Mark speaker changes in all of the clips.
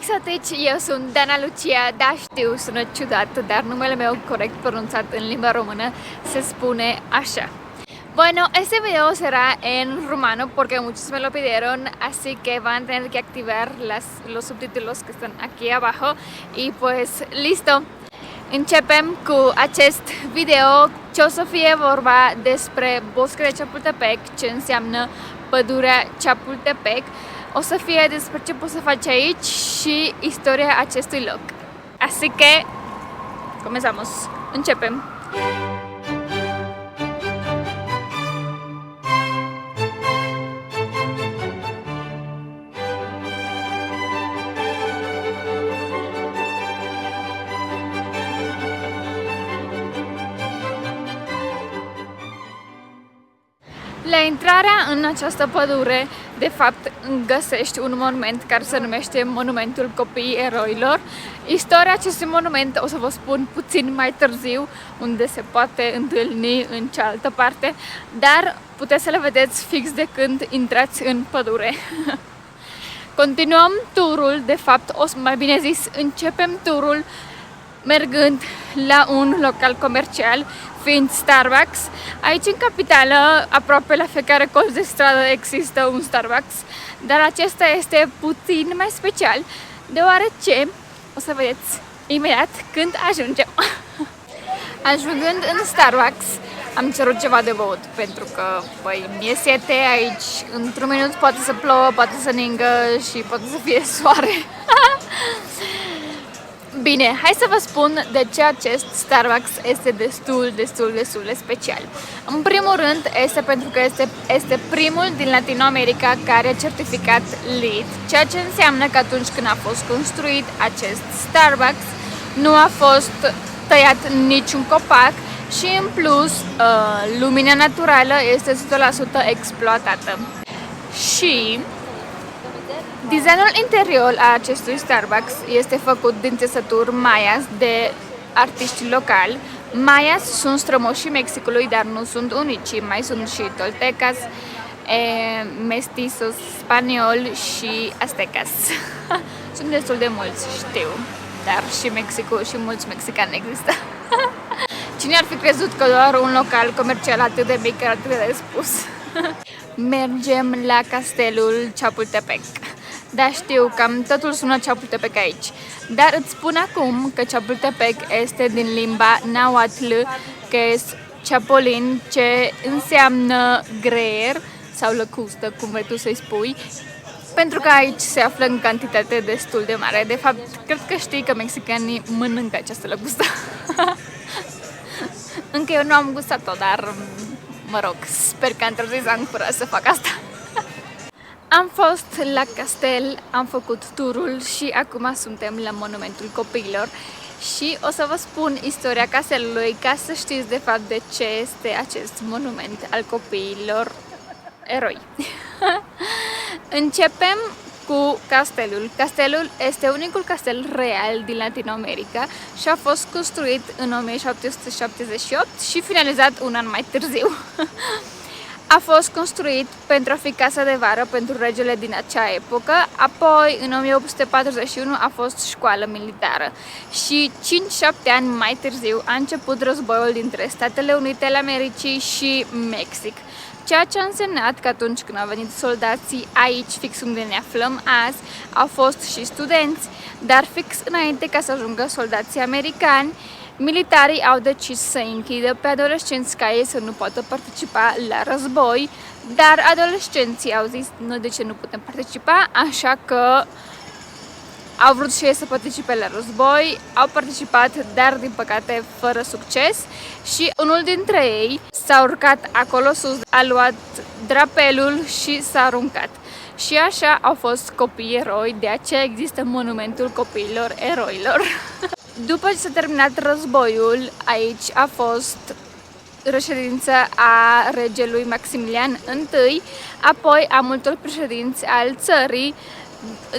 Speaker 1: exotici, eu sunt Dana Lucia, da știu, sună ciudat, dar numele meu corect pronunțat en limba romana se spune așa. Bueno, este video será en rumano porque muchos me lo pidieron, así que van a tener que activar los subtítulos que están aquí abajo y pues listo. Începem cu acest video ce o să fie vorba despre Bosquele de Chapultepec, ce înseamnă pădurea Chapultepec. O să fie despre ce poți să faci aici și istoria acestui loc. Así que comenzamos. Începem. La intrarea în această pădure, de fapt, găsești un monument care se numește Monumentul Copiii Eroilor. Istoria acestui monument o să vă spun puțin mai târziu, unde se poate întâlni în cealaltă parte, dar puteți să le vedeți fix de când intrați în pădure. Continuăm turul, de fapt, mai bine zis, începem turul mergând la un local comercial, fiind Starbucks. Aici în capitală, aproape la fiecare colț de stradă există un Starbucks, dar acesta este puțin mai special, deoarece o să vedeți imediat când ajungem. Ajungând în Starbucks, am cerut ceva de băut, pentru că, păi, mi-e sete aici, într-un minut poate să plouă, poate să ningă și poate să fie soare. Bine, hai să vă spun de ce acest Starbucks este destul de special. În primul rând, este pentru că este primul din Latinoamerica care a certificat LEED, ceea ce înseamnă că atunci când a fost construit acest Starbucks, nu a fost tăiat niciun copac și în plus, lumina naturală este 100% exploatată. Și designul interior a acestui Starbucks este făcut din țesături mayas de artiști locali. Mayas sunt strămoșii Mexicului, dar nu sunt unici, mai sunt și toltecas, mestizos, spanioli și aztecas. Sunt destul de mulți, știu, dar și Mexicul și mulți mexicani există. Cine ar fi crezut că doar un local comercial atât de mic ar atât de spus? Mergem la castelul Chapultepec. Da, știu, cam totul sună Chapultepec aici, dar îți spun acum că Chapultepec este din limba nahuatl, că este chapulín, ce înseamnă greier sau lăcustă, cum vrei tu să-i spui, pentru că aici se află în cantitate destul de mare. De fapt, cred că știi că mexicanii mănâncă această lăcustă. Încă eu nu am gustat-o, dar, mă rog, sper că într-o zi să am curaj să fac asta. Am fost la castel, am făcut turul și acum suntem la Monumentul Copiilor și o să vă spun istoria castelului ca să știți de fapt de ce este acest monument al copiilor eroi. Începem cu castelul. Castelul este unicul castel real din Latinoamerica și a fost construit în 1778 și finalizat un an mai târziu. A fost construit pentru a fi casa de vară pentru regele din acea epocă, apoi în 1841 a fost școală militară și 5-7 ani mai târziu a început războiul dintre Statele Unite ale Americii și Mexic, ceea ce a însemnat că atunci când au venit soldații aici, fix unde ne aflăm azi, au fost și studenți, dar fix înainte ca să ajungă soldații americani, militarii au decis să închidă pe adolescenți ca ei să nu poată participa la război, dar adolescenții au zis noi de ce nu putem participa, așa că au vrut și ei să participe la război, au participat, dar din păcate fără succes și unul dintre ei s-a urcat acolo sus, a luat drapelul și s-a aruncat. Și așa au fost copii eroi, de aceea există Monumentul Copiilor Eroilor. După ce s-a terminat războiul, aici a fost reședință a regelui Maximilian I, apoi a multor președinți al țării,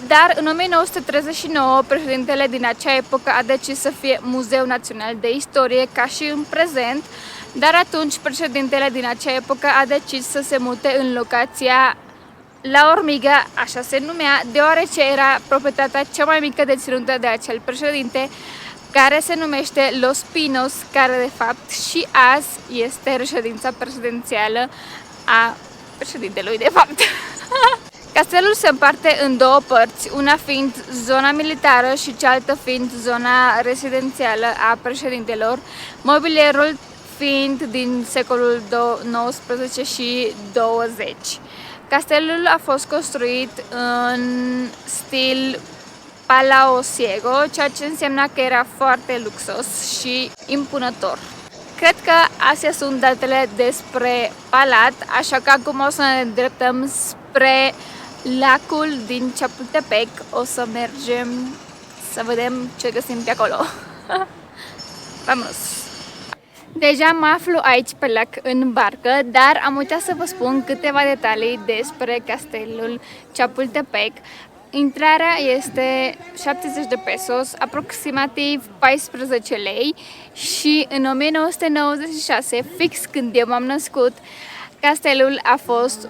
Speaker 1: dar în 1939 președintele din acea epocă a decis să fie Muzeu Național de Istorie ca și în prezent, dar atunci președintele din acea epocă a decis să se mute în locația La Ormiga, așa se numea, deoarece era proprietatea cea mai mică deținută de acel președinte, care se numește Los Pinos, care de fapt și azi este reședința prezidențială a președintelui de fapt. Castelul se împarte în două părți, una fiind zona militară și cealaltă fiind zona rezidențială a președintelor, mobilierul fiind din secolul XIX și 20. Castelul a fost construit în stil palaosiego, ceea ce însemna că era foarte luxos și impunător. Cred că astea sunt datele despre palat, așa că acum o să ne îndreptăm spre lacul din Chapultepec. O să mergem să vedem ce găsim pe acolo. Vamos! Deja mă aflu aici pe lac în barcă, dar am uitat să vă spun câteva detalii despre castelul Chapultepec. Intrarea este 70 de pesos, aproximativ 14 lei și în 1996, fix când eu m-am născut, castelul a fost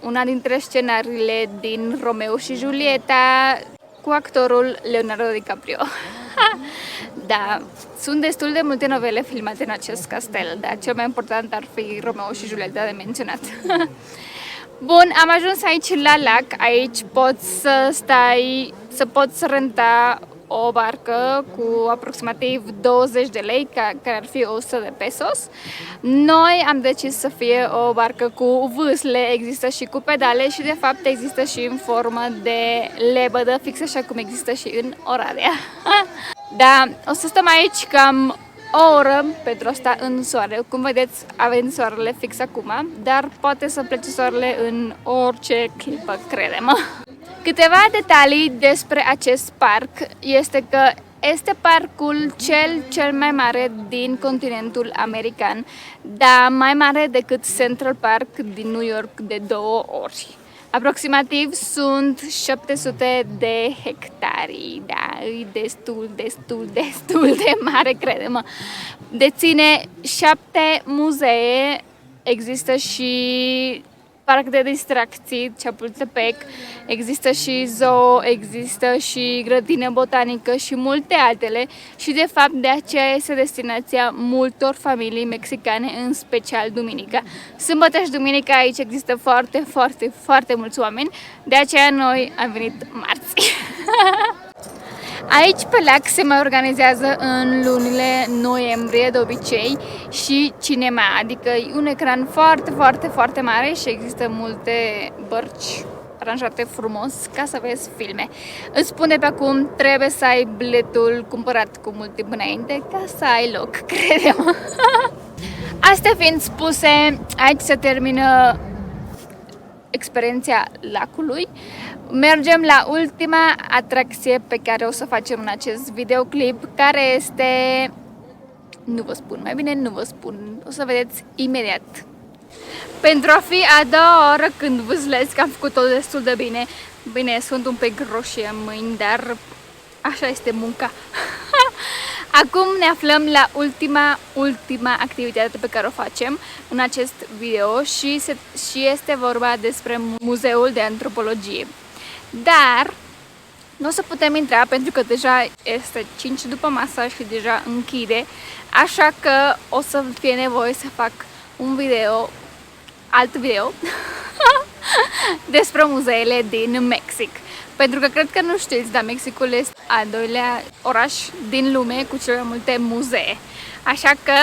Speaker 1: una dintre scenariile din Romeo și Julieta cu actorul Leonardo DiCaprio. Da, sunt destul de multe novele filmate în acest castel, dar cel mai important ar fi Romeo și Julieta de menționat. Bun, am ajuns aici la lac, aici poți poți renta o barcă cu aproximativ 20 de lei, care ar fi 100 de pesos. Noi am decis să fie o barcă cu vâsle, există și cu pedale și de fapt există și în formă de lebădă, fix așa cum există și în Oradea. Da, o să stăm aici cam o oră pentru a sta în soare. Cum vedeți, avem soarele fix acum, dar poate să plece soarele în orice clipă, crede-mă. Câteva detalii despre acest parc este că este parcul cel mai mare din continentul american, dar mai mare decât Central Park din New York de 2 ori. Aproximativ sunt 700 de hectare, da, e destul de mare, crede-mă. Deține 7 muzee, există și parc de distracții, Chapultepec, există și zoo, există și grădină botanică și multe altele și de fapt de aceea este destinația multor familii mexicane, în special duminica. Sâmbătă și duminica aici există foarte mulți oameni, de aceea noi am venit marți. Aici pe lac se mai organizează în lunile noiembrie de obicei și cinema, adică e un ecran foarte mare și există multe bărci aranjate frumos ca să vezi filme. Îți spune pe acum, trebuie să ai biletul cumpărat cu mult timp înainte ca să ai loc, crede-mă. Astea fiind spuse, aici se termină experiența lacului. Mergem la ultima atracție pe care o să facem în acest videoclip, care este... Nu vă spun, mai bine nu vă spun, o să vedeți imediat. Pentru a fi a doua oră când vâzlesc, că am făcut-o destul de bine. Bine, sunt un pic roșie în mâini, dar așa este munca. Acum ne aflăm la ultima activitate pe care o facem în acest video și este vorba despre Muzeul de Antropologie. Dar nu o să putem intra pentru că deja este 5 după masa și deja închide, așa că o să fie nevoie să fac un alt video despre muzeele din Mexic. Pentru că cred că nu știți, dar Mexicul este al doilea oraș din lume cu cele mai multe muzee. Așa că,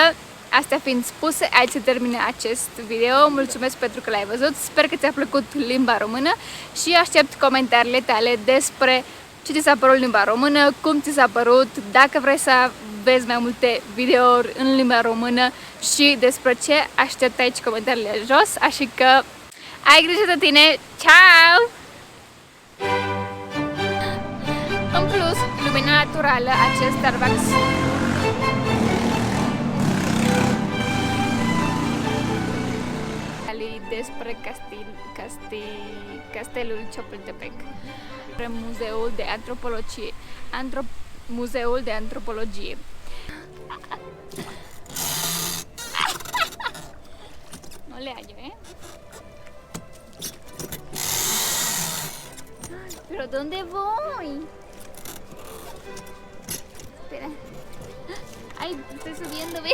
Speaker 1: astea fiind spuse, aici se termină acest video. Mulțumesc pentru că l-ai văzut, sper că ți-a plăcut limba română și aștept comentariile tale despre ce ți s-a părut limba română, cum ți s-a părut, dacă vrei să vezi mai multe videouri în limba română și despre ce, aștept aici comentariile jos, așa că ai grijă de tine, ciao! În plus, lumina naturală, acest Starbucks despre castelul Chapultepec, despre Muzeul de Antropologie. Muzeul de Antropologie. Nu le hallo, ¿Pero dónde voy? Espera. Ay, estoy subiendo, ve.